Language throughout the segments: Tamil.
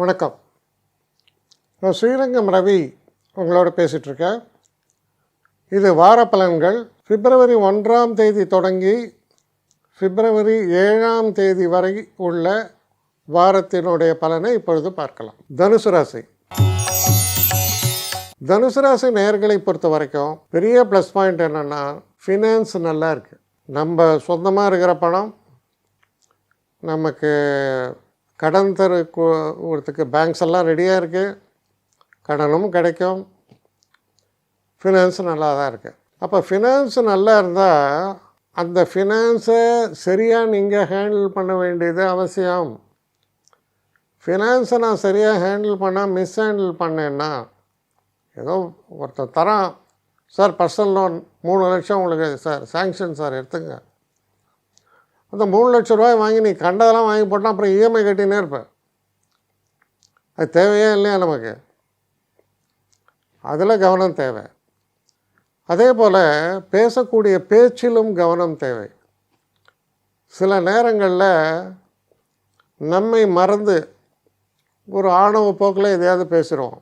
வணக்கம். நான் ஸ்ரீரங்கம் ரவி உங்களோட பேசிகிட்ருக்கேன். இது வார பலன்கள். பிப்ரவரி 1ஆம் தேதி தொடங்கி பிப்ரவரி 7ஆம் தேதி வரை உள்ள வாரத்தினுடைய பலனை இப்பொழுது பார்க்கலாம். தனுசு ராசி. தனுசு ராசி நேயர்களை பொறுத்த வரைக்கும் பெரிய ப்ளஸ் பாயிண்ட் என்னென்னா, ஃபினான்ஸ் நல்லா இருக்குது. நம்ம சொந்தமாக இருக்கிற பணம் நமக்கு கடன் தரத்துக்கு பேங்க்ஸ் எல்லாம் ரெடியாக இருக்குது, கடனும் கிடைக்கும், ஃபினான்ஸ் நல்லா தான் இருக்குது. அப்போ ஃபினான்ஸ் நல்லா இருந்தால் அந்த ஃபினான்ஸை சரியாக நீங்கள் ஹேண்டில் பண்ண வேண்டியது அவசியம். ஃபினான்ஸை நான் சரியாக ஹேண்டில் பண்ணால் மிஸ்ஹேண்டில் பண்ணேன்னா, ஏதோ ஒருத்தர் தரான், சார் பர்சனல் லோன் 3 லட்சம் உங்களுக்கு சார் சேங்ஷன் சார் எடுத்துங்க. அந்த 3 லட்ச ரூபாய் வாங்கி நீ கண்டதெல்லாம் வாங்கி போட்டால் அப்புறம் இஎம்ஐ கட்டினே இருப்பேன். அது தேவையே இல்லையா நமக்கு? அதில் கவனம் தேவை. அதே போல் பேசக்கூடிய பேச்சிலும் கவனம் தேவை. சில நேரங்களில் நம்மை மறந்து ஒரு ஆணவ போக்கில் எதையாவது பேசுகிறோம்.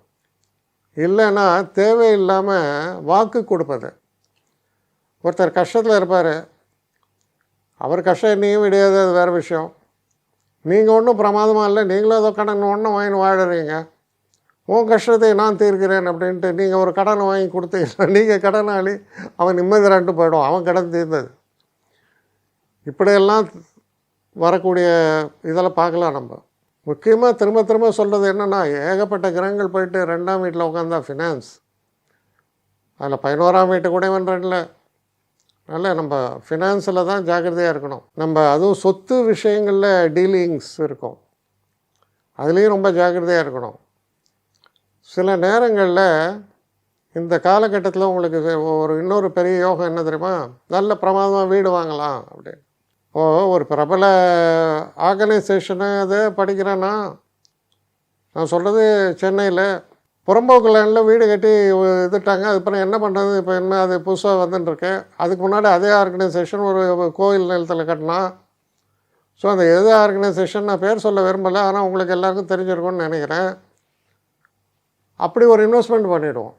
இல்லைன்னா தேவையில்லாமல் வாக்கு கொடுப்பது. ஒருத்தர் கஷ்டத்தில் இருப்பார், அவர் கஷ்டம் என்னையும் விடையாது, அது வேறு விஷயம். நீங்கள் ஒன்றும் பிரமாதமாக இல்லை, நீங்களும் ஏதோ கடன் ஒன்றும் வாங்கி வாழறீங்க, உன் கஷ்டத்தை நான் தீர்க்கிறேன் அப்படின்ட்டு நீங்கள் ஒரு கடனை வாங்கி கொடுத்தீங்கன்னா நீங்கள் கடனாளி, அவன் நிம்மதி ரெண்டு போயிடும், அவன் கடன் தீர்ந்தது. இப்படியெல்லாம் வரக்கூடிய இதெல்லாம் பார்க்கலாம். நம்ம முக்கியமாக திரும்ப திரும்ப சொல்கிறது என்னென்னா, ஏகப்பட்ட கிரகங்கள் போயிட்டு 2ஆம் வீட்டில் உட்காந்தா ஃபினான்ஸ், அதில் 11ஆம் வீட்டு கூட வென்றல. அதனால் நம்ம ஃபினான்ஸில் தான் ஜாக்கிரதையாக இருக்கணும். நம்ம அதுவும் சொத்து விஷயங்களில் டீலிங்ஸ் இருக்கும், அதுலேயும் ரொம்ப ஜாக்கிரதையாக இருக்கணும். சில நேரங்களில் இந்த காலகட்டத்தில் உங்களுக்கு இன்னொரு பெரிய யோகம் என்ன தெரியுமா, நல்ல பிரமாதமாக வீடு வாங்கலாம் அப்படின்னு. ஒரு பிரபல ஆர்கனைசேஷனை அதை படிக்கிறேன்னா, நான் சொல்கிறது சென்னையில் புறம்போக்கு லேண்டில் வீடு கட்டி இதுட்டாங்க. அதுக்கப்புறம் என்ன பண்ணுறது, இப்போ என்ன அது புதுசாக வந்துட்டுருக்கு. அதுக்கு முன்னாடி அதே ஆர்கனைசேஷன் ஒரு கோயில் நிலத்தில் கட்டினா. ஸோ அந்த எது ஆர்கனைசேஷன் நான் பேர் சொல்ல விரும்பலை, ஆனால் உங்களுக்கு எல்லாருக்கும் தெரிஞ்சிருக்கும்னு நினைக்கிறேன். அப்படி ஒரு இன்வெஸ்ட்மெண்ட் பண்ணிவிடுவோம்.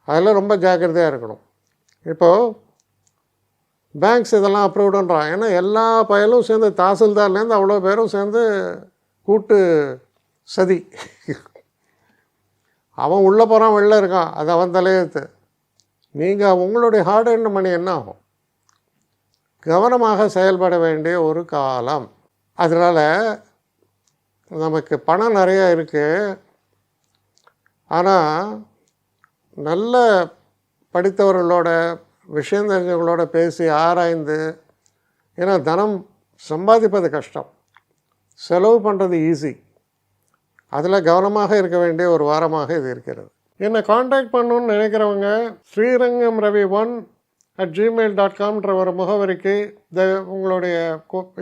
அதில் ரொம்ப ஜாக்கிரதையாக இருக்கணும். இப்போது பேங்க்ஸ் இதெல்லாம் அப்ரூவ்டுன்றான். ஏன்னா எல்லா பயலும் சேர்ந்து, தாசில்தார்லேருந்து அவ்வளோ பேரும் சேர்ந்து கூட்டு சதி. அவன் உள்ளே போகிறான், வெளில இருக்கான், அது அவன் தலையெழுத்து. நீங்கள் உங்களுடைய ஹார்ட் எண்ட் மணி என்ன ஆகும்? கவனமாக செயல்பட வேண்டிய ஒரு காலம். அதனால் நமக்கு பணம் நிறையா இருக்குது, ஆனால் நல்ல படித்தவர்களோட விஷயம் தெரிஞ்சவங்களோட பேசி ஆராய்ந்து, ஏன்னா தனம் சம்பாதிப்பது கஷ்டம், செலவு பண்ணுறது ஈஸி. அதில் கவனமாக இருக்க வேண்டிய ஒரு வாரமாக இது இருக்கிறது. என்னை காண்டாக்ட் பண்ணணுன்னு நினைக்கிறவங்க ஸ்ரீரங்கம் ரவி 1@gmail.com ஒரு முகவரிக்கு உங்களுடைய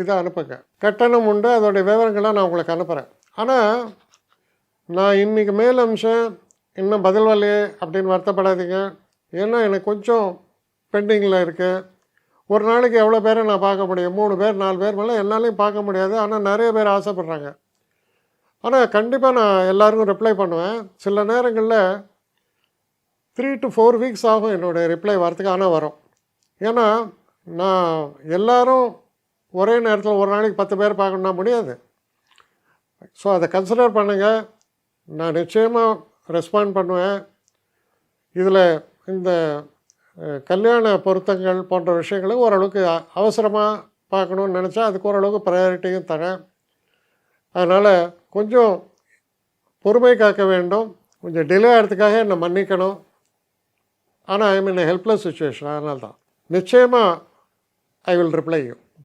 இதை அனுப்புங்க. கட்டணம் உண்டு, அதோடைய விவரங்களை நான் உங்களுக்கு அனுப்புகிறேன். ஆனால் நான் இன்றைக்கி மேல் அம்சம் இன்னும் பதில் வரலையே அப்படின்னு வருத்தப்படாதீங்க. ஏன்னா எனக்கு கொஞ்சம் பெண்டிங்கில் இருக்குது. ஒரு நாளைக்கு எவ்வளோ பேரை நான் பார்க்க முடியும்? 3 பேர் 4 பேர் மேலே என்னாலையும் பார்க்க முடியாது. ஆனால் நிறைய பேர் ஆசைப்பட்றாங்க. ஆனால் கண்டிப்பாக நான் எல்லாருக்கும் ரிப்ளை பண்ணுவேன். சில நேரங்களில் 3 to 4 வீக்ஸ் ஆகும் என்னுடைய ரிப்ளை வரத்துக்கு, ஆனால் வரும். ஏன்னா நான் எல்லோரும் ஒரே நேரத்தில் ஒரு நாளைக்கு 10 பேர் பார்க்கணுன்னா முடியாது. ஸோ அதை கன்சிடர் பண்ணுங்கள். நான் நிச்சயமாக ரெஸ்பாண்ட் பண்ணுவேன். இதில் இந்த கல்யாண பொருத்தங்கள் போன்ற விஷயங்களை ஓரளவுக்கு அவசரமாக பார்க்கணுன்னு நினச்சா அதுக்கு ஓரளவுக்கு ப்ரையாரிட்டியும் தரேன். அதனால் கொஞ்சம் பொறுமை காக்க வேண்டும். கொஞ்சம் டிலே ஆகிறதுக்காக என்னை மன்னிக்கணும். ஆனால் ஐ மீன் ஹெல்ப்லெஸ் சுச்சுவேஷன். அதனால தான் நிச்சயமாக ஐ வில் ரிப்ளை யூ.